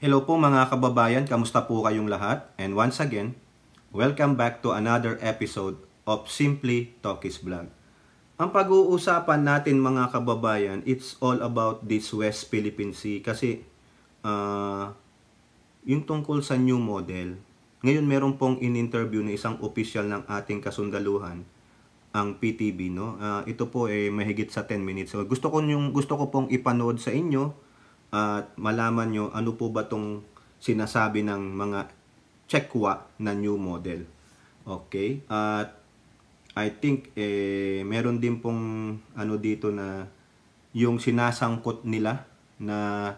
Hello po mga kababayan, kamusta po kayong lahat? And once again, welcome back to another episode of Simply Talkies Vlog. Ang pag-uusapan natin mga kababayan, it's all about this West Philippine Sea kasi yung tungkol sa new model. Ngayon meron pong in-interview na isang official ng ating kasundaluhan, ang PTV, no? Ito po mahigit sa 10 minutes. So gusto ko pong ipanood sa inyo at malaman nyo ano po ba tong sinasabi ng mga Chekwa na new model. Okay? At I think meron din pong ano dito na yung sinasangkot nila na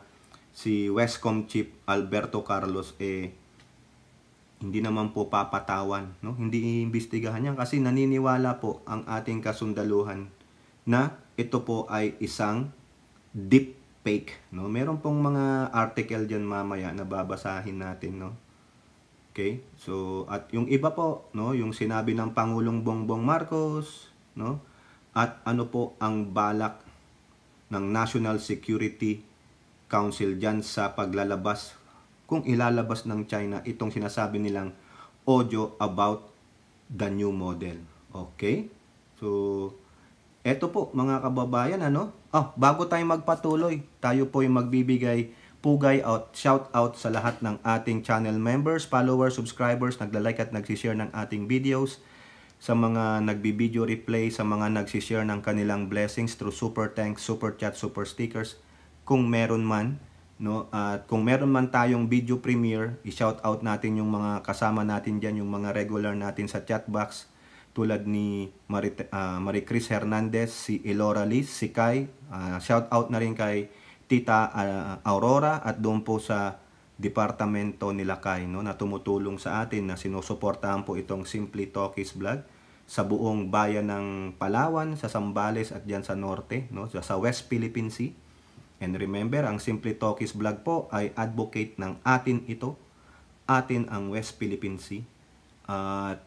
si Westcom Chief Alberto Carlos hindi naman po papatawan, no? Hindi iimbestigahan yan kasi naniniwala po ang ating kasundaluhan na ito po ay isang deep fake, no? Meron pong mga article diyan mamaya na babasahin natin, no? Okay? So, at yung iba po, no, yung sinabi ng Pangulong Bongbong Marcos, no? At ano po ang balak ng National Security Council diyan sa paglalabas kung ilalabas ng China itong sinasabi nilang audio about the new model. Okay? So, eto po mga kababayan, ano? Bago tayo magpatuloy, tayo po yung magbibigay pugay out, shout out sa lahat ng ating channel members, followers, subscribers, nagla-like at nagsishare ng ating videos, sa mga nagbi-video replay, sa mga nagsishare ng kanilang blessings through super thanks, super chat, super stickers, kung meron man, no? At kung meron man tayong video premiere, i-shout out natin yung mga kasama natin diyan, yung mga regular natin sa chat box tulad ni Marie Chris Hernandez, si Elora Liz, si Kai, shout out na rin kay Tita Aurora at doon po sa departamento nila Kai, no, na tumutulong sa atin, na sinusuportahan po itong Simply Talkies Vlog sa buong bayan ng Palawan, sa Zambales at diyan sa norte, no, sa West Philippine Sea. And remember, ang Simply Talkies Vlog po ay advocate ng atin ito. Atin ang West Philippine Sea. At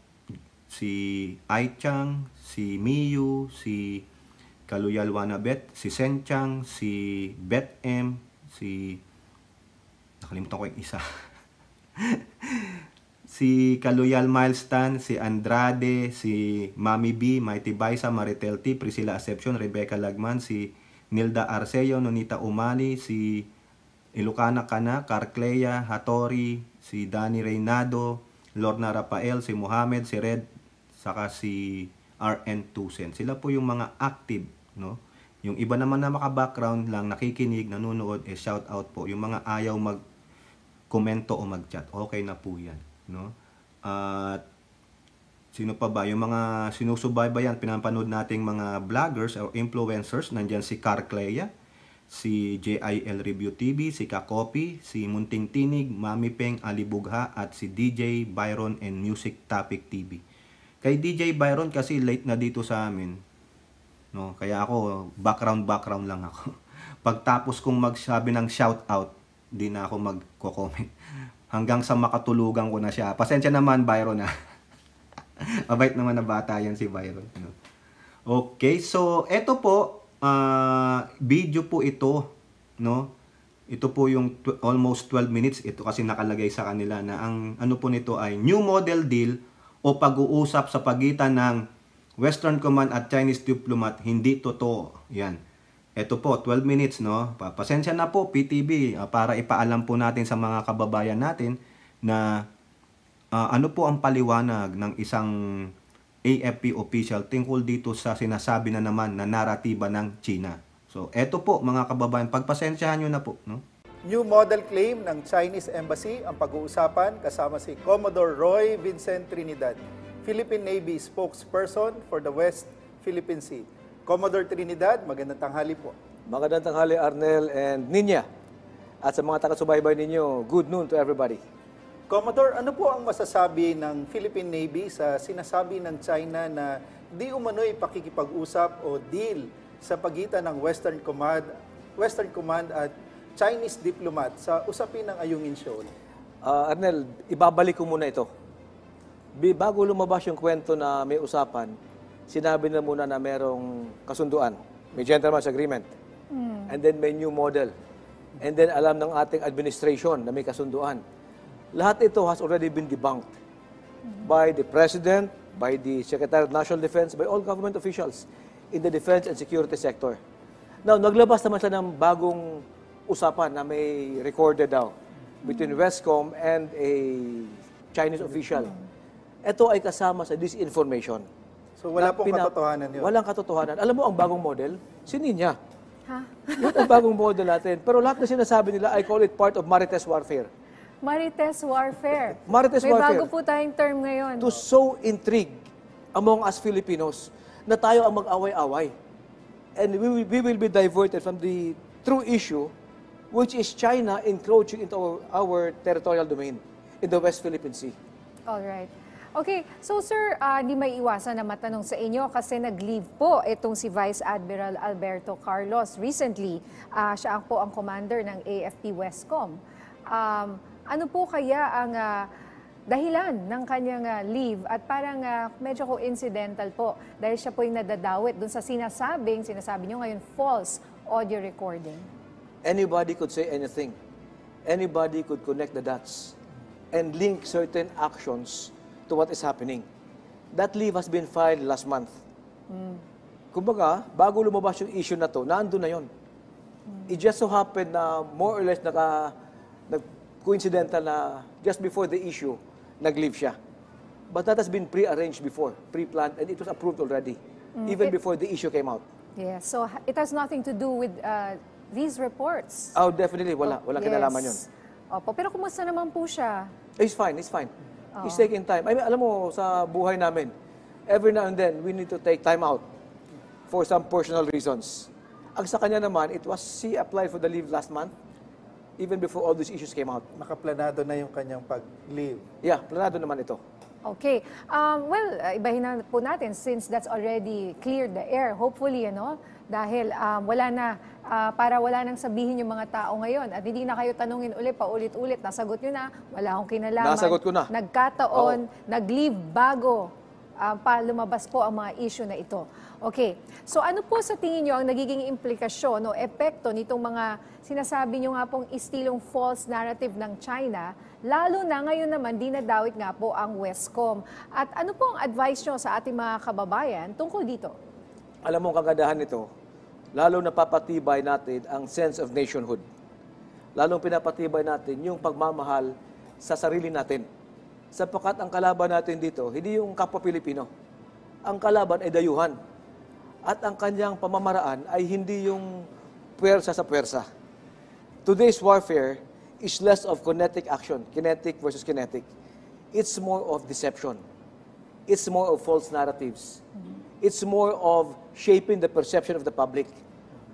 si Ai Chang, si Miyu, si Kaluyal Wanabet, si Sen Chang, si Bet M, si... nakalimutan ko yung isa. Si Kaluyal Milestan, si Andrade, si Mami B, Mighty Baisa, Maritel T, Priscilla Acepcion, Rebecca Lagman, si Nilda Arceo, Nonita Umali, si Ilocana Cana, Carclea, Hatori, si Danny Reynado, Lorna Rafael, si Mohamed, si Red, saka si RN Tusen. Sila po yung mga active, no? Yung iba naman na maka-background lang, nakikinig, nanonood, shout out po. Yung mga ayaw mag-komento o mag-chat, okay na po yan, no? At sino pa ba? Yung mga sinusubaybayan, pinapanood nating mga vloggers or influencers, nandyan si Carclea, si JIL Review TV, si Kakopi, si Munting Tinig, Mami Peng, Alibugha, at si DJ Byron and Music Topic TV. Kay DJ Byron kasi late na dito sa amin, no? Kaya ako, background lang ako. Pagtapos kong magsabi ng shout out, di na ako magko-comment. Hanggang sa makatulugan ko na siya. Pasensya naman, Byron, ha. Mabait naman na bata yan si Byron. Okay, so eto po, video po ito, no? Ito po yung almost 12 minutes. Ito kasi nakalagay sa kanila na ang ano po nito ay new model deal o pag-uusap sa pagitan ng Western Command at Chinese diplomat, hindi totoo. Yan. Ito po, 12 minutes, no? Pasensya na po, PTV, para ipaalam po natin sa mga kababayan natin na ano po ang paliwanag ng isang AFP official tungkol dito sa sinasabi na naman na naratiba ng China. So, eto po mga kababayan, pagpasensyahan nyo na po, no? New model claim ng Chinese Embassy ang pag-uusapan kasama si Commodore Roy Vincent Trinidad, Philippine Navy spokesperson for the West Philippine Sea. Commodore Trinidad, magandang tanghali po. Magandang tanghali, Arnel and Ninya. At sa mga taga-subaybay ninyo, good noon to everybody. Commodore, ano po ang masasabi ng Philippine Navy sa sinasabi ng China na di umano'y pakikipag-usap o deal sa pagitan ng Western Command at Chinese diplomat sa usapin ng Ayungin Shoal? Arnel, ibabalik ko muna ito. Bago lumabas yung kwento na may usapan, sinabi na muna na merong kasunduan. May gentleman's agreement. And then may new model. and then alam ng ating administration na may kasunduan. Lahat ito has already been debunked by the President, by the Secretary of National Defense, by all government officials in the defense and security sector. Now, naglabas naman siya ng bagong usapan na may recorded daw between Westcom and a Chinese official. Ito ay kasama sa disinformation. So wala Na pong katotohanan yun. Walang katotohanan. Alam mo ang bagong model? Sininya. Ha? Yun ang bagong model natin. Pero lahat na sinasabi nila, I call it part of Marites warfare. Marites warfare. Marites May warfare. bago po tayong term ngayon. To sow intrigue among us Filipinos na tayo ang mag-away-away. And we will be diverted from the true issue, which is China encroaching into our territorial domain in the West Philippine Sea. Alright. Okay, so sir, di may iwasan na matanong sa inyo kasi nag-leave po itong si Vice Admiral Alberto Carlos recently. Siya po ang commander ng AFP Westcom. Ano po kaya ang dahilan ng kanyang leave at parang medyo coincidental po dahil siya po yung nadadawit dun sa sinasabi nyo ngayon, false audio recording? Anybody could say anything. Anybody could connect the dots and link certain actions to what is happening. That leave has been filed last month. Kumbaga, bago lumabas yung issue na to, naandun na yon. It just so happened na more or less coincidental na just before the issue, nag-leave siya. But that has been pre-arranged before, pre-planned, and it was approved already, even before the issue came out. Yes, so it has nothing to do with these reports. Oh, definitely, wala kinalaman yun. Opo, pero kumusta naman po siya? He's fine, he's fine. He's taking time. I mean, alam mo, sa buhay namin, every now and then, we need to take time out for some personal reasons. Ang sa kanya naman, he applied for the leave last month, even before all these issues came out. Nakaplanado na yung kanyang pag-leave. Yeah, planado naman ito. Okay. Ibahin na po natin since that's already cleared the air, hopefully, dahil para wala nang sabihin yung mga tao ngayon at hindi na kayo tanungin ulit, paulit-ulit, nasagot nyo na, wala akong kinalaman. Nasagot ko na. Nagkataon, nag-leave bago pa lumabas po ang mga issue na ito. Okay. So ano po sa tingin nyo ang nagiging implikasyon o epekto nitong mga sinasabi nyo nga pong istilong false narrative ng China, lalo na ngayon naman dinadawit nga po ang Westcom. At ano po ang advice nyo sa ating mga kababayan tungkol dito? Alam mo, ang kagandahan nito, lalo napapatibay natin ang sense of nationhood. Lalong pinapatibay natin yung pagmamahal sa sarili natin. Sapagkat ang kalaban natin dito, hindi yung kapwa Pilipino. Ang kalaban ay dayuhan. At ang kanyang pamamaraan ay hindi yung puwersa sa puwersa. Today's warfare is less of kinetic action, kinetic versus kinetic. It's more of deception. It's more of false narratives. It's more of shaping the perception of the public.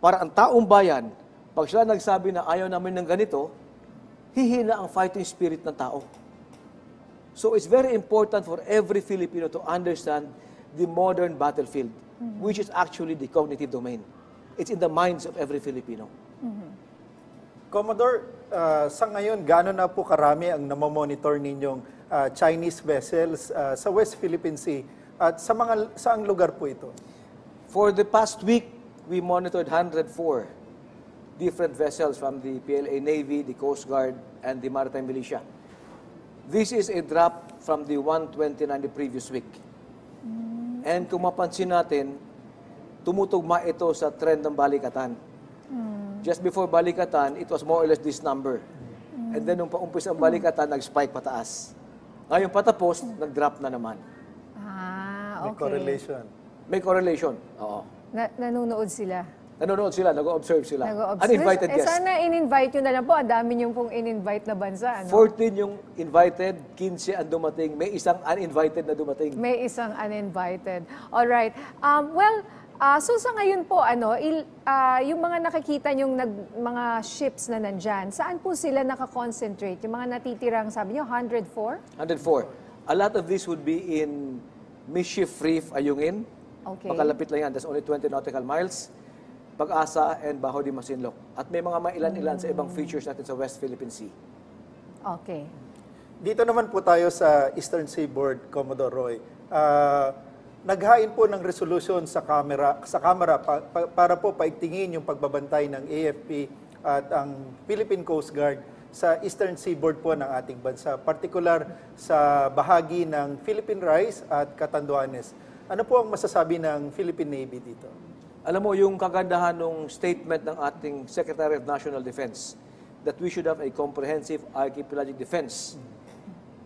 Para ang taong bayan, pag sila nagsabi na ayaw namin ng ganito, hihina ang fighting spirit ng tao. So it's very important for every Filipino to understand the modern battlefield, which is actually the cognitive domain. It's in the minds of every Filipino. Commodore, sa ngayon, gaano na po karami ang namomonitor ninyong Chinese vessels sa West Philippine Sea? At saang lugar po ito? For the past week, we monitored 104 different vessels from the PLA Navy, the Coast Guard, and the Maritime Militia. This is a drop from the 129 the previous week. And kung mapansin natin, tumutugma ito sa trend ng balikatan. Just before balikatan, it was more or less this number. And then nung paumpisa ang balikatan, nag-spike pataas. Ngayon patapos, nag-drop na naman. May correlation. May correlation, oo. Nanonood sila. Nanonood sila, nag-observe sila. Nag-o-observe. Uninvited guests. Sana in-invite nyo na lang po. Ang dami nyo pong in-invite na bansa. 14 yung invited, 15 ang dumating. May isang uninvited na dumating. May isang uninvited. Alright. So sa ngayon po, yung mga nakikita nyong mga ships na nandyan, saan po sila nakakonsentrate? Yung mga natitirang, sabi nyo, 104? 104. A lot of this would be in Mischief Reef, Ayungin. Okay. Makalapit lang yan. That's only 20 nautical miles. Pag-asa and Baho de Masinloc. At may mga mailan-ilan sa ibang features natin sa West Philippine Sea. Okay. Dito naman po tayo sa Eastern Seaboard, Commodore Roy. Naghain po ng resolution sa Kamara para po paigtingin yung pagbabantay ng AFP at ang Philippine Coast Guard sa eastern seaboard po ng ating bansa, particular sa bahagi ng Philippine Rise at Catanduanes. Ano po ang masasabi ng Philippine Navy dito? Alam mo, yung kagandahan ng statement ng ating Secretary of National Defense that we should have a comprehensive archipelagic defense.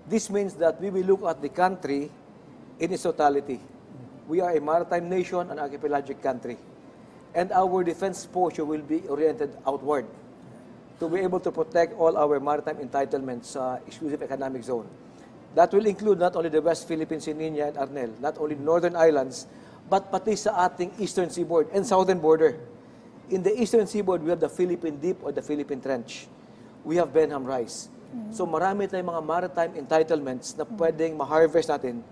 This means that we will look at the country in its totality. We are a maritime nation, an archipelagic country. And our defense posture will be oriented outward to be able to protect all our maritime entitlements sa exclusive economic zone. That will include not only the West Philippines, Nina and Arnel, not only the northern islands, but pati sa ating eastern seaboard and southern border. In the eastern seaboard, we have the Philippine Deep or the Philippine Trench. We have Benham Rise. So marami tayong mga maritime entitlements na pwedeng ma-harvest natin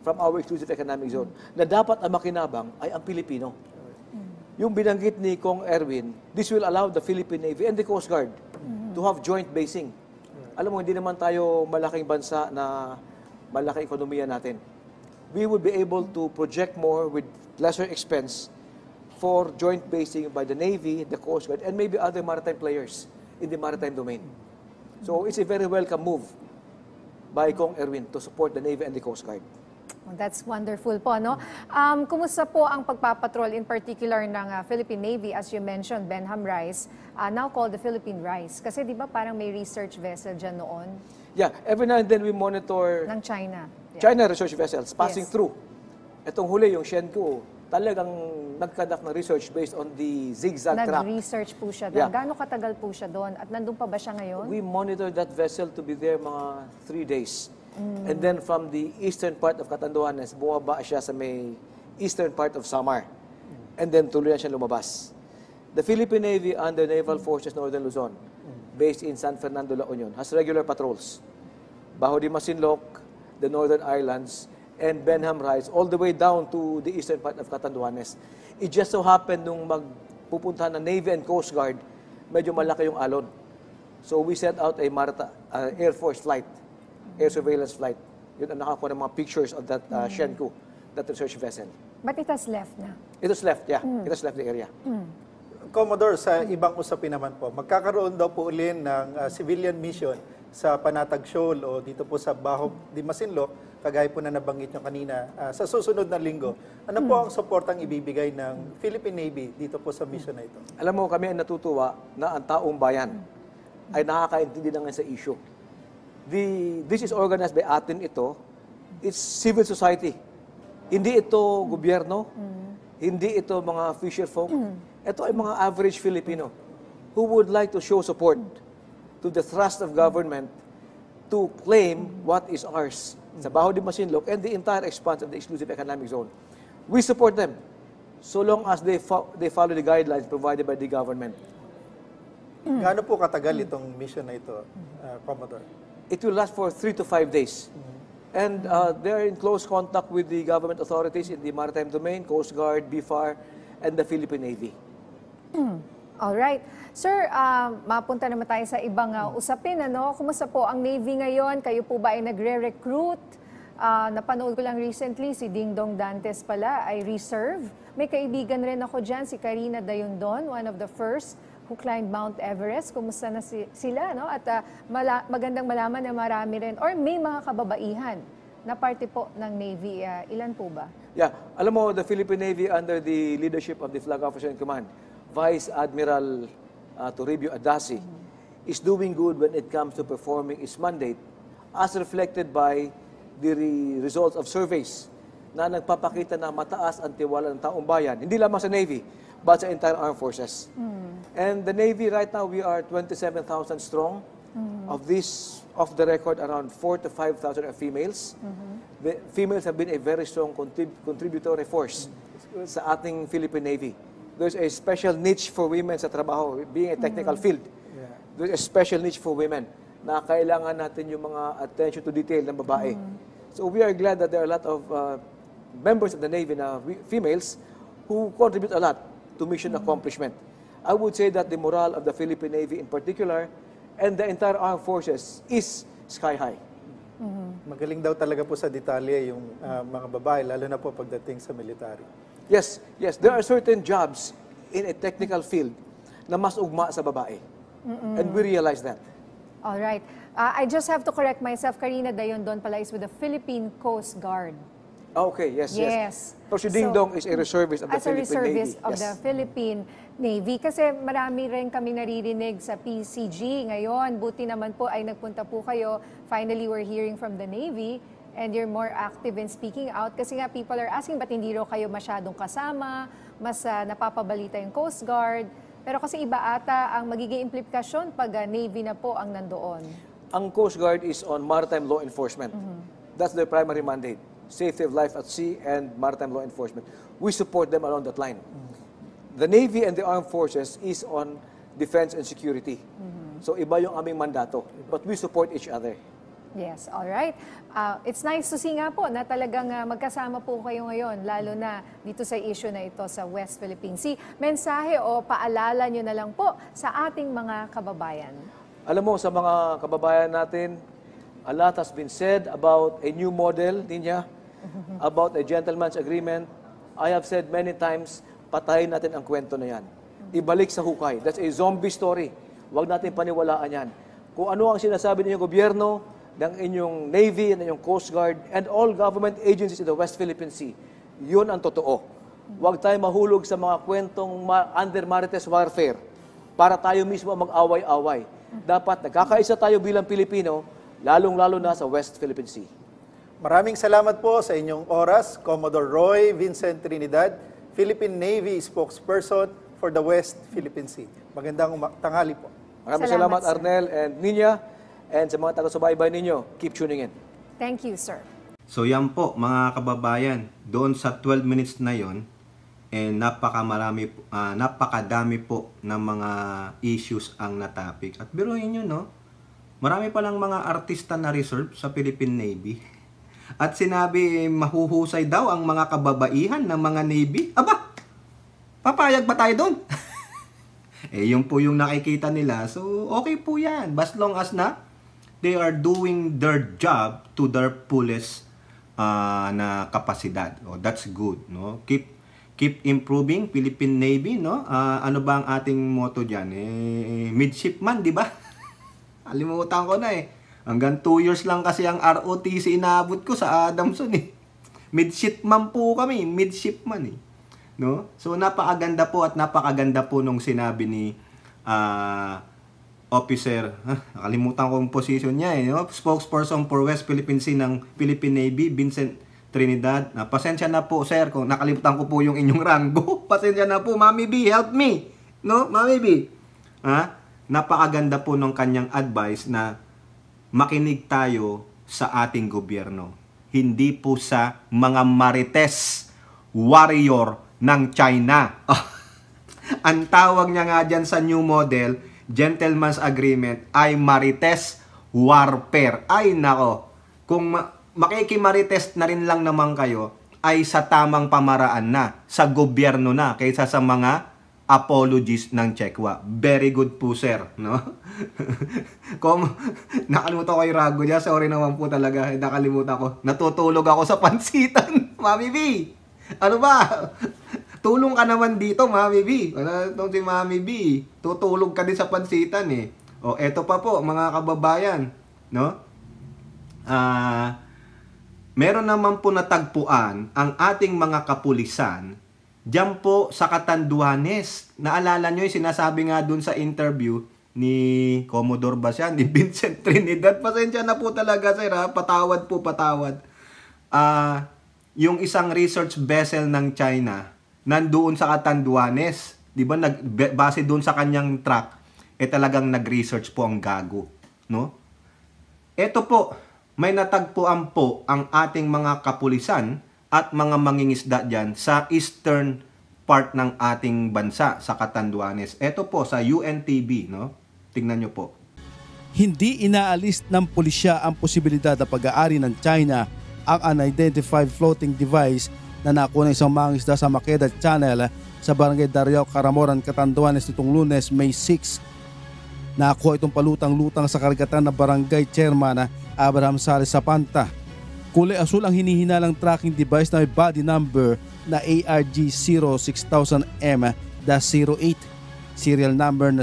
from our exclusive economic zone, na dapat ang makinabang ay ang Pilipino. Yung binanggit ni Kong Erwin, this will allow the Philippine Navy and the Coast Guard to have joint basing. Alam mo, hindi naman tayo malaking bansa na malaki ekonomiya natin. We will be able to project more with lesser expense for joint basing by the Navy, the Coast Guard, and maybe other maritime players in the maritime domain. So it's a very welcome move by Kong Erwin to support the Navy and the Coast Guard. That's wonderful po, no? Kumusta po ang pagpapatrol in particular ng Philippine Navy, as you mentioned, Benham Rise, now called the Philippine Rise? Kasi di ba parang may research vessel dyan noon Yeah, every now and then we monitor ng China. Yeah. China research vessels passing Yes. through. Itong huli, yung Shenku, talagang nag-conduct ng research based on the zigzag track. Nag-research po siya Yeah. doon. Gaano katagal po siya doon? At nandun pa ba siya ngayon? We monitor that vessel to be there mga 3 days. And then from the eastern part of Catanduanes, bumaba siya sa may eastern part of Samar. And then tuloy na siya lumabas. The Philippine Navy under Naval Forces Northern Luzon, based in San Fernando, La Union, has regular patrols. Bajo de Masinloc, the Northern Islands, and Benham Rise, all the way down to the eastern part of Catanduanes. It just so happened nung magpupunta ng Navy and Coast Guard, medyo malaki yung alon. So we sent out a Air Force flight, air surveillance flight. Yun ang nakakuha ng mga pictures of that Shenku, that research vessel. But it has left na. It was left, yeah. It has left the area. Commodore, sa ibang usapin naman po, magkakaroon daw po uli ng civilian mission sa Panatag Shoal o dito po sa Baho de Masinloc, kagaya po na nabanggit nyo kanina, sa susunod na linggo. Ano po ang suportang ibibigay ng Philippine Navy dito po sa mission na ito? Alam mo, kami ay natutuwa na ang taong bayan ay nakakaintindi na ngayon sa issue. This is organized by atin ito. It's civil society. Hindi ito gobyerno. Hindi ito mga fisher folk. Ito ay mga average Filipino who would like to show support to the thrust of government to claim what is ours sa Baho de Masinloc and the entire expanse of the exclusive economic zone. We support them so long as they follow the guidelines provided by the government. Gaano po katagal itong mission na ito, Commodore? It will last for 3 to 5 days. And they're in close contact with the government authorities in the maritime domain, Coast Guard, BFAR, and the Philippine Navy. Alright. Sir, mapunta naman tayo sa ibang usapin. Ano? Kumusta po ang Navy ngayon? Kayo po ba ay nagre-recruit? Napanood ko lang recently, si Ding Dong Dantes pala ay reserve. May kaibigan rin ako dyan, si Karina Dayondon, one of the first who climbed Mount Everest. Kumusta na sila? No? At magandang malaman na marami rin, or may mga kababaihan na parte po ng Navy. Ilan po ba? Yeah, alam mo, the Philippine Navy under the leadership of the Flag Officer in Command, Vice Admiral Toribio Adasi, is doing good when it comes to performing its mandate as reflected by the results of surveys na nagpapakita na mataas ang tiwala ng taong bayan, hindi lamang sa Navy, but sa entire armed forces. And the Navy right now, we are 27,000 strong. Of this, off the record, around 4,000 to 5,000 are females. The females have been a very strong contributory force sa ating Philippine Navy. There's a special niche for women sa trabaho, being a technical field. There's a special niche for women na kailangan natin yung mga attention to detail ng babae. So we are glad that there are a lot of members of the Navy na females who contribute a lot to mission accomplishment. I would say that the morale of the Philippine Navy in particular and the entire armed forces is sky high. Magaling daw talaga po sa detalye yung mga babae, lalo na po pagdating sa military. Yes, there are certain jobs in a technical field na mas ugma sa babae. And we realize that. All right. I just have to correct myself. Karina Dayondon pala is with the Philippine Coast Guard. Okay, yes. Pero si Ding Dong is a reservist of the as a Philippine reservist Navy. of Yes. the Philippine Navy. Kasi marami rin kami naririnig sa PCG ngayon. Buti naman po ay nagpunta po kayo. Finally, we're hearing from the Navy and you're more active in speaking out. Kasi nga people are asking, ba't hindi raw kayo masyadong kasama? Mas napapabalita yung Coast Guard. Pero kasi iba ata ang magiging implikasyon pag Navy na po ang nandoon. Ang Coast Guard is on maritime law enforcement. That's their primary mandate. Safety of life at sea and maritime law enforcement. We support them along that line. The Navy and the Armed Forces is on defense and security. So iba yung aming mandato. But we support each other. Yes, all right. It's nice to see nga po na talagang magkasama po kayo ngayon, lalo na dito sa issue na ito sa West Philippine Sea. Mensahe o paalala nyo na lang po sa ating mga kababayan. Alam mo, sa mga kababayan natin, a lot has been said about a new model, Ninya, about a gentleman's agreement. I have said many times, patayin natin ang kwento na yan. Ibalik sa hukay. That's a zombie story. Huwag natin paniwalaan yan. Kung ano ang sinasabi ninyong gobyerno, ng inyong Navy, ng inyong Coast Guard, and all government agencies in the West Philippine Sea, yun ang totoo. Huwag tayo mahulog sa mga kwentong under marites warfare para tayo mismo mag-away-away. Dapat nagkakaisa tayo bilang Pilipino, lalong-lalo na sa West Philippine Sea. Maraming salamat po sa inyong oras, Commodore Roy Vincent Trinidad, Philippine Navy spokesperson for the West Philippine Sea. Magandang tanghali po. Maraming Salamat, salamat sir. Arnel and Ninya, and sa mga taga-subaybay ninyo, keep tuning in. Thank you, sir. So yan po mga kababayan, doon sa 12 minutes na yon, napakadami po ng mga issues ang na-topic. At biruin nyo, no? Marami palang mga artista na reserve sa Philippine Navy. At sinabi, mahuhusay daw ang mga kababaihan ng mga Navy. Aba, papayag ba tayo doon? Yun po yung nakikita nila. So, okay po yan. As long as na they are doing their job to their fullest na kapasidad. Oh, that's good, no? Keep improving Philippine Navy, no? Ano ba ang ating motto diyan? Midshipman, di ba? Alimutan ko na Hanggang 2 years lang kasi ang ROTC inaabot ko sa Adamson Midshipman po kami, midshipman no? So napakaganda po nung sinabi ni officer, nakalimutan ko yung position niya no? Spokesperson for West Philippine Sea ng Philippine Navy, Vincent Trinidad. Pasensya na po sir kung nakalimutan ko po yung inyong rango. Pasensya na po, Mami B, help me. No, Mami B. Napakaganda po ng kanyang advice na makinig tayo sa ating gobyerno. Hindi po sa mga marites warrior ng China. Ang tawag niya nga dyan sa new model, gentleman's agreement, ay marites warfare. Ay nako, kung makikimarites na rin lang naman kayo, ay sa tamang pamaraan na, sa gobyerno na, kaysa sa mga apologies ng Chekwa. Very good po, sir. No? Kung nakalimutan ko yung rago niya, sorry naman po talaga. Nakalimutan ko. Natutulog ako sa pansitan. Mami B, ano ba? Tulong ka naman dito, Mami B. Ano itong si Mami B? Tutulog ka din sa pansitan O, eto pa po, mga kababayan. No? Meron naman po natagpuan ang ating mga kapulisan diyan po sa Catanduanes. Naalala nyo yung sinasabi nga dun sa interview ni Commodore Basian, ni Vincent Trinidad. Pasensya na po talaga sir patawad po, patawad. Yung isang research vessel ng China nandoon sa Catanduanes, di ba, base doon sa kanyang track, talagang nag-research po ang gago, no? Ito po, may natagpuan po ang ating mga kapulisan at mga mangingisda dyan sa eastern part ng ating bansa, sa Catanduanes. Ito po sa UNTV, no? Tingnan nyo po. Hindi inaalis ng pulisya ang posibilidad na pag-aari ng China ang unidentified floating device na nakuha ng isang mangingisda sa Maqueda Channel sa Barangay Dariao, Caramoran, Catanduanes nitong Lunes, May 6. Nakuha itong palutang-lutang sa karagatan ng Barangay Chairman Abraham Sales Sapanta. Kulay asul ang hinihinalang tracking device na may body number na ARG 06000M-08, serial number na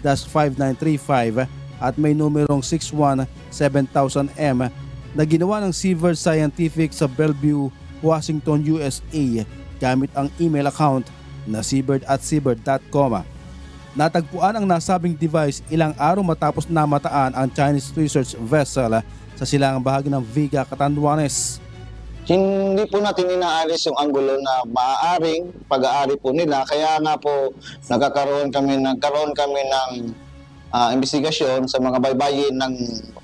5935 at may numerong 617,000M na ginawa ng Seavers Scientific sa Bellevue, Washington, USA gamit ang email account na seabird@seabird.com. Natagpuan ang nasabing device ilang araw matapos namataan ang Chinese research vessel sa silangang bahagi ng Viga, Catanduanes. Hindi po natin inaalis yung anggulo na maaaring pag-aari po nila. Kaya nga po nagkaroon kami ng investigasyon sa mga baybayin ng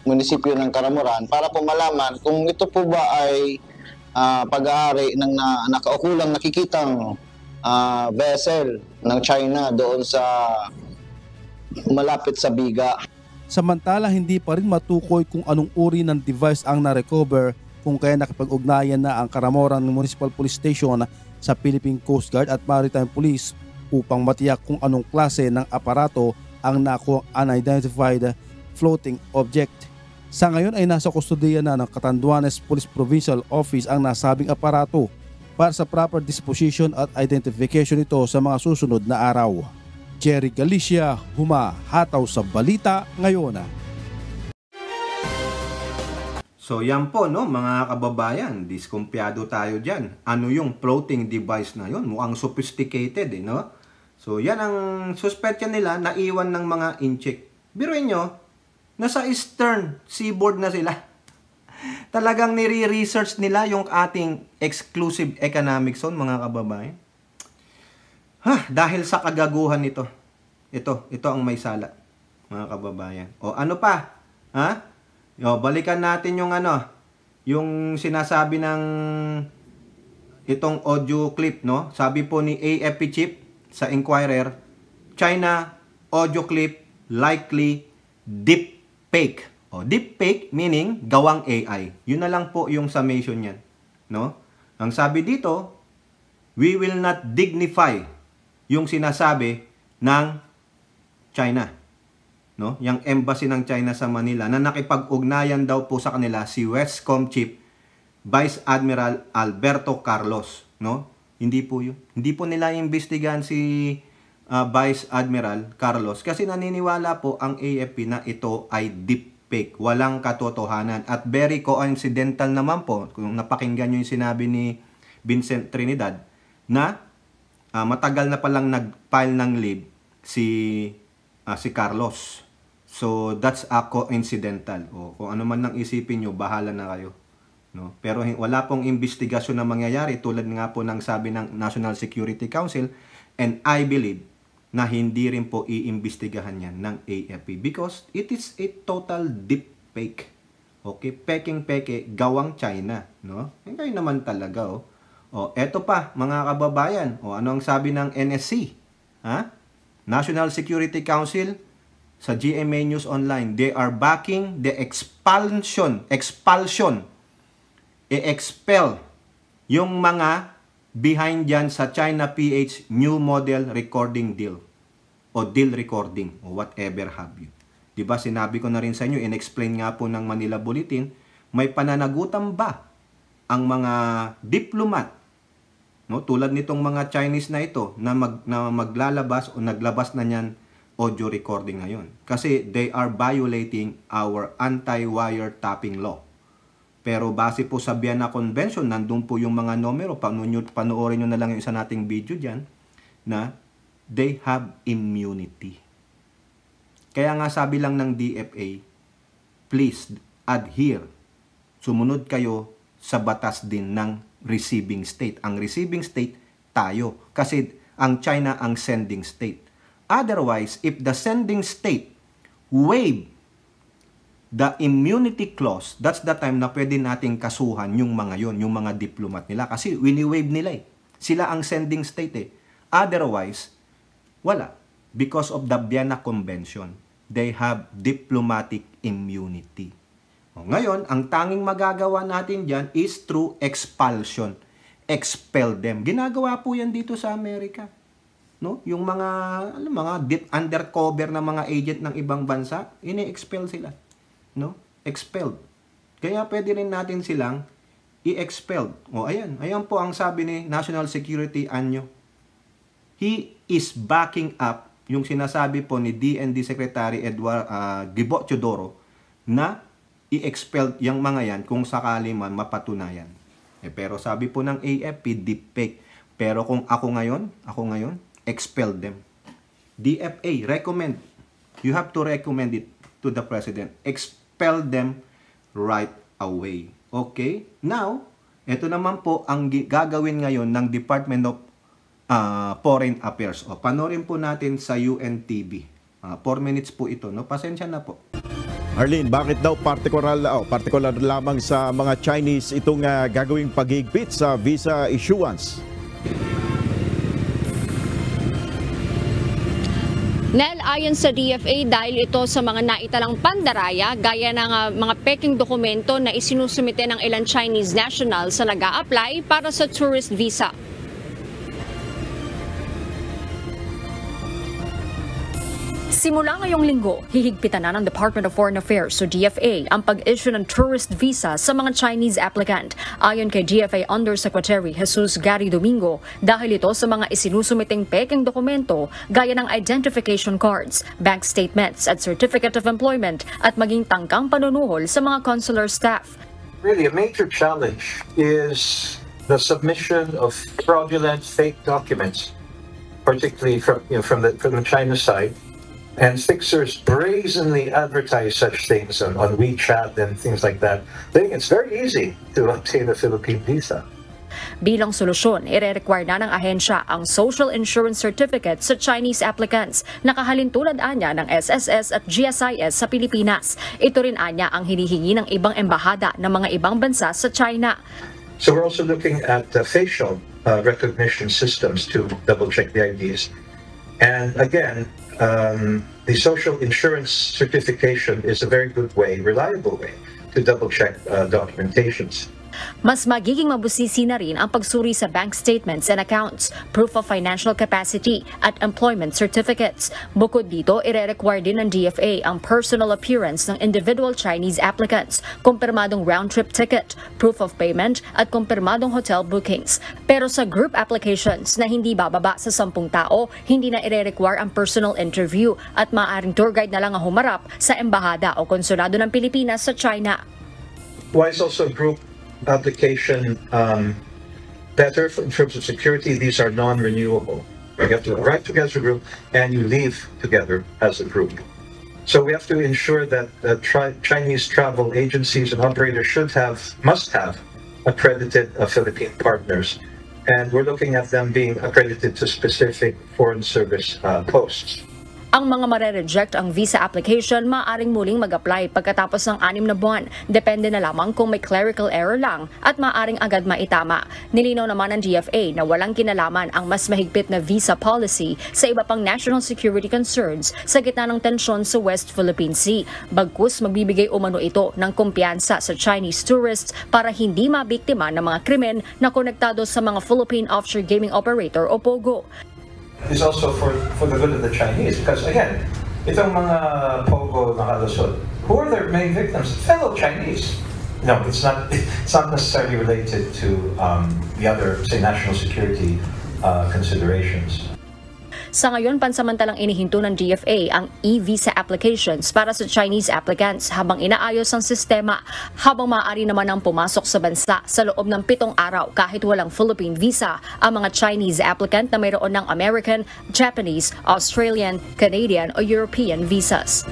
munisipyo ng Karamuran para po malaman kung ito po ba ay pag-aari ng nakaukulang nakikitang vessel ng China doon sa malapit sa Biga. Samantala, hindi pa rin matukoy kung anong uri ng device ang na-recover, kung kaya nakipag-ugnayan na ang Karamoran Municipal Police Station sa Philippine Coast Guard at Maritime Police upang matiyak kung anong klase ng aparato ang nakuha unidentified floating object. Sa ngayon ay nasa kustodiya na ng Catanduanes Police Provincial Office ang nasabing aparato para sa proper disposition at identification ito sa mga susunod na araw. Jerry Galicia, humahataw sa balita ngayon. So yan po, no, mga kababayan, diskumpiyado tayo dyan. Ano yung floating device na yun? Mukhang sophisticated, no? So yan ang suspetya nila, naiwan ng mga incheck. Biruin nyo, nasa eastern seaboard na sila. Talagang nire-research nila yung ating exclusive economic zone, mga kababayan. Dahil sa kagaguhan nito. Ito ang may sala, mga kababayan. O ano pa? Balikan natin yung yung sinasabi ng itong audio clip, no? Sabi po ni AFP Chief sa Inquirer, China audio clip likely deep fake. Deep fake meaning gawang AI. Yun na lang po yung summation niyan, no? Ang sabi dito, we will not dignify yung sinasabi ng China. No? Yung embassy ng China sa Manila na nakipag-ugnayan daw po sa kanila si Westcom Chief Vice Admiral Alberto Carlos, no? Hindi po 'yun. Hindi po nila imbestigahan si Vice Admiral Carlos kasi naniniwala po ang AFP na ito ay deepfake, walang katotohanan at very coincidental naman po kung napakinggan niyo yung sinabi ni Vincent Trinidad na matagal na palang nag-file ng leave si Carlos. So that's a coincidental. Kung ano man nang isipin nyo, bahala na kayo. No? Pero wala pong investigasyon na mangyayari tulad nga po ng sabi ng National Security Council, and I believe na hindi rin po iimbestigahan yan ng AFP because it is a total deep fake. Okay, peking-peke, gawang China, no? Kayo naman talaga, eto pa, mga kababayan. Ano ang sabi ng NSC? National Security Council sa GMA News Online, they are backing the expel yung mga behind dyan sa China PH new model recording deal o deal recording o whatever have you. Diba sinabi ko na rin sa inyo, in-explain nga po ng Manila Bulletin, may pananagutan ba ang mga diplomat, no, tulad nitong mga Chinese na ito na maglalabas o naglabas na niyan audio recording ngayon. Kasi they are violating our anti-wiretapping law. Pero base po sa Vienna Convention, nandun po yung mga numero, panoorin nyo na lang yung isa nating video dyan, na they have immunity. Kaya nga sabi lang ng DFA, please adhere, sumunod kayo sa batas din ng receiving state. Ang receiving state, tayo. Kasi ang China ang sending state. Otherwise, if the sending state waive the immunity clause, that's the time na pwede nating kasuhan yung mga yon, yung mga diplomat nila. Kasi wini-waive nila eh. Sila ang sending state eh. Otherwise, wala. Because of the Vienna Convention, they have diplomatic immunity. Ngayon, ang tanging magagawa natin dyan is through expulsion. Expel them. Ginagawa po yan dito sa Amerika. No? Yung mga undercover na mga agent ng ibang bansa, ini-expel sila. No? Expelled. Kaya pwede rin natin silang i-expel. Ayan po ang sabi ni National Security Anyo. He is backing up yung sinasabi po ni DND Secretary Edward Gibo Teodoro na i-expel yung mga yan kung sakali man mapatunayan. Pero sabi po ng AFP, deepfake. Pero kung ako ngayon, expel them. DFA, recommend. You have to recommend it to the President. Expel them right away. Okay? Now, ito naman po ang gagawin ngayon ng Department of Foreign Affairs. Panorin po natin sa UNTV. 4 minutes po ito. No? Pasensya na po. Arlene, bakit daw partikular lamang sa mga Chinese itong gagawing paghigpit sa visa issuance? Nel, ayon sa DFA, dahil ito sa mga naitalang pandaraya gaya ng mga peking dokumento na isinusumite ng ilang Chinese nationals sa nag-a-apply para sa tourist visa. Simula ngayong linggo, hihigpitan na ng Department of Foreign Affairs o DFA ang pag-issue ng tourist visa sa mga Chinese applicant. Ayon kay DFA Undersecretary Jesus Gary Domingo, dahil ito sa mga isinusumiting peking dokumento gaya ng identification cards, bank statements at certificate of employment at maging tangkang panunuhol sa mga consular staff. Really, a major challenge is the submission of fraudulent fake documents, particularly from the China side. And fixers brazenly advertise such things on WeChat and things like that. It's very easy to obtain a Philippine visa. Bilang solusyon, ire-require na ng ahensya ang Social Insurance Certificate sa Chinese applicants, nakahalintulad anya ng SSS at GSIS sa Pilipinas. Ito rin anya ang hinihingi ng ibang embahada ng mga ibang bansa sa China. So we're also looking at facial recognition systems to double-check the IDs. And again, the social insurance certification is a very good way, reliable way, to double-check documentations. Mas magiging mabusisi na rin ang pagsuri sa bank statements and accounts, proof of financial capacity at employment certificates. Bukod dito, ire-require din ng DFA ang personal appearance ng individual Chinese applicants, kumpirmadong round-trip ticket, proof of payment at kumpirmadong hotel bookings. Pero sa group applications na hindi bababa sa 10 tao, hindi na ire-require ang personal interview at maaaring tour guide na lang ang humarap sa embahada o konsulado ng Pilipinas sa China. Why is also group application better in terms of security? These are non-renewable. You have to arrive together as a group and you leave together as a group. So we have to ensure that Chinese travel agencies and operators must have accredited Philippine partners, and we're looking at them being accredited to specific foreign service posts. Ang mga mare-reject ang visa application maaaring muling mag-apply pagkatapos ng 6 na buwan. Depende na lamang kung may clerical error lang at maaaring agad maitama. Nilinaw naman ng DFA na walang kinalaman ang mas mahigpit na visa policy sa iba pang national security concerns sa gitna ng tensyon sa West Philippine Sea. Bagkus magbibigay umano ito ng kumpiyansa sa Chinese tourists para hindi mabiktima ng mga krimen na konektado sa mga Philippine Offshore Gaming Operator o POGO. Is also for the good of the Chinese, because again, itong mga POGO nakalusot, who are their main victims? Fellow Chinese. No, it's not necessarily related to the other, say, national security considerations. Sa ngayon, pansamantalang inihinto ng DFA ang e-visa applications para sa Chinese applicants habang inaayos ang sistema, habang maaari naman ang pumasok sa bansa sa loob ng 7 araw kahit walang Philippine visa ang mga Chinese applicant na mayroon ng American, Japanese, Australian, Canadian o European visas.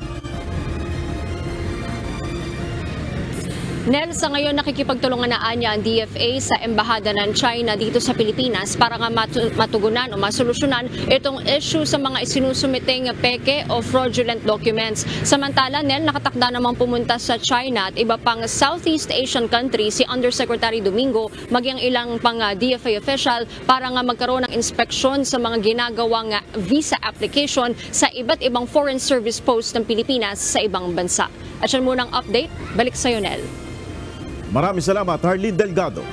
Nel, sa ngayon nakikipagtulungan na anya ang DFA sa Embahada ng China dito sa Pilipinas para nga matugunan o masolusyonan itong issue sa mga isinusumiting peke o fraudulent documents. Samantala, Nel, nakatakda namang pumunta sa China at iba pang Southeast Asian countries si Undersecretary Domingo maging ilang pang DFA official para nga magkaroon ng inspeksyon sa mga ginagawang visa application sa iba't ibang foreign service posts ng Pilipinas sa ibang bansa. At yan munang update, balik sa Nel. Maraming salamat, Harleen Delgado.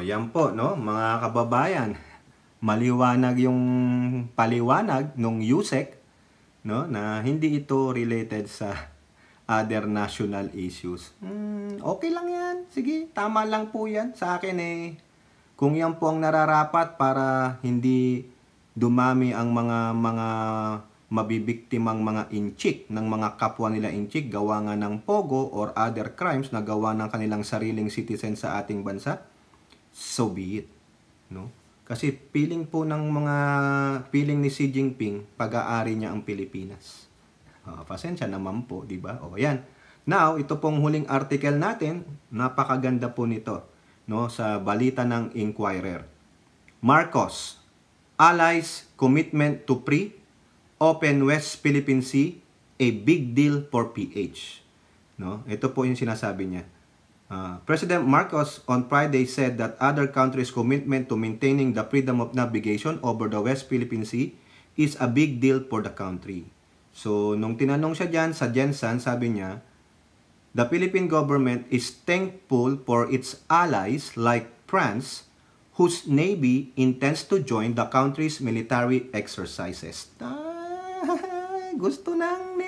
Yan po, no, mga kababayan. Maliwanag yung paliwanag nung USEC, no, na hindi ito related sa other national issues. Okay lang yan. Sige, tama lang po yan. Sa akin kung yan po ang nararapat para hindi dumami ang mga mabibiktimang mga inchik ng mga kapwa nila inchik gawa nga ng pogo or other crimes na gawa ng kanilang sariling citizen sa ating bansa, so be it, no? Kasi piling ni Xi Jinping pag-aari niya ang Pilipinas. Pasensya naman po, di ba? O yan. Now, ito pong huling article natin, napakaganda po nito, no, sa balita ng Inquirer. Marcos, allies commitment to free open West Philippine Sea, a big deal for PH. No? Ito po yung sinasabi niya. President Marcos on Friday said that other countries' commitment to maintaining the freedom of navigation over the West Philippine Sea is a big deal for the country. So, nung tinanong siya dyan sa Jensen, sabi niya, the Philippine government is thankful for its allies like France, whose navy intends to join the country's military exercises. Gusto ng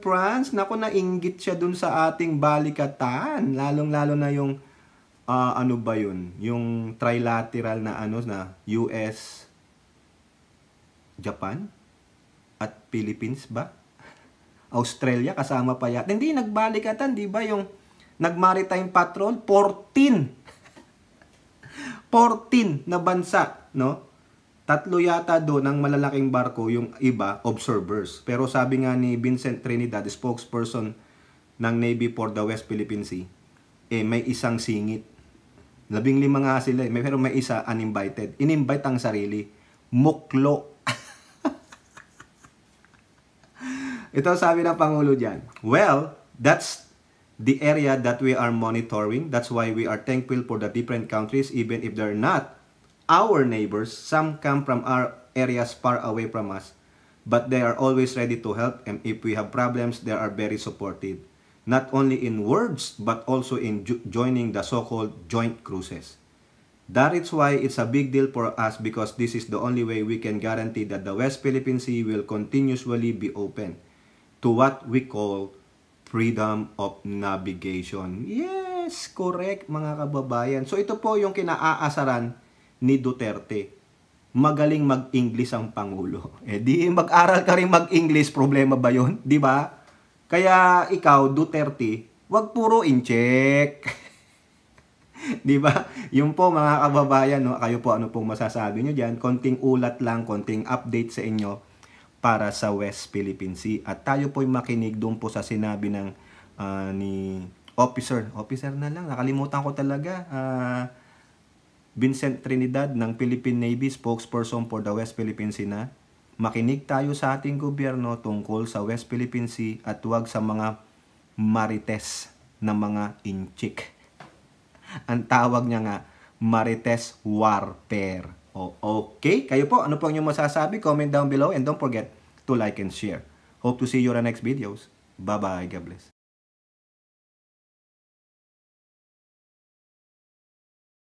France. Naku, nainggit siya dun sa ating balikatan. Lalong-lalo na yung, ano ba yun? Yung trilateral na US, Japan, at Philippines ba? Australia, kasama pa yata. Hindi, nagbalikatan, di ba? Yung nag-maritime patrol, 14 na bansa, no? 3 yata doon ng malalaking barko, yung iba, observers. Pero sabi nga ni Vincent Trinidad, spokesperson ng Navy for the West Philippine Sea, may isang singit. 15 nga sila, pero may isa uninvited. In-invite ang sarili. Muklo. Ito sabi ng Pangulo dyan, well, that's the area that we are monitoring. That's why we are thankful for the different countries, even if they're not our neighbors. Some come from our areas far away from us, but they are always ready to help, and if we have problems, they are very supportive. Not only in words, but also in joining the so-called joint cruises. That is why it's a big deal for us, because this is the only way we can guarantee that the West Philippine Sea will continuously be open to what we call freedom of navigation. Yes, correct mga kababayan. So ito po yung kinaasaran ni Duterte. Magaling mag-English ang Pangulo. Di mag-aral ka rin mag-English, problema ba yun? Di ba? Kaya ikaw, Duterte, wag puro in-check. Di ba? Yung po mga kababayan, no? Kayo po, ano pong masasabi nyo dyan? Konting ulat lang, konting update sa inyo para sa West Philippine Sea. At tayo po'y makinig doon po sa sinabi ng ni officer na lang, nakalimutan ko talaga, Vincent Trinidad ng Philippine Navy, spokesperson for the West Philippine Sea na, makinig tayo sa ating gobyerno tungkol sa West Philippine Sea at huwag sa mga marites na mga inchik. Ang tawag niya nga, marites warfare. Okay, kayo po, ano po ang inyong masasabi? Comment down below and don't forget to like and share. Hope to see you on the next videos. Bye-bye. God bless.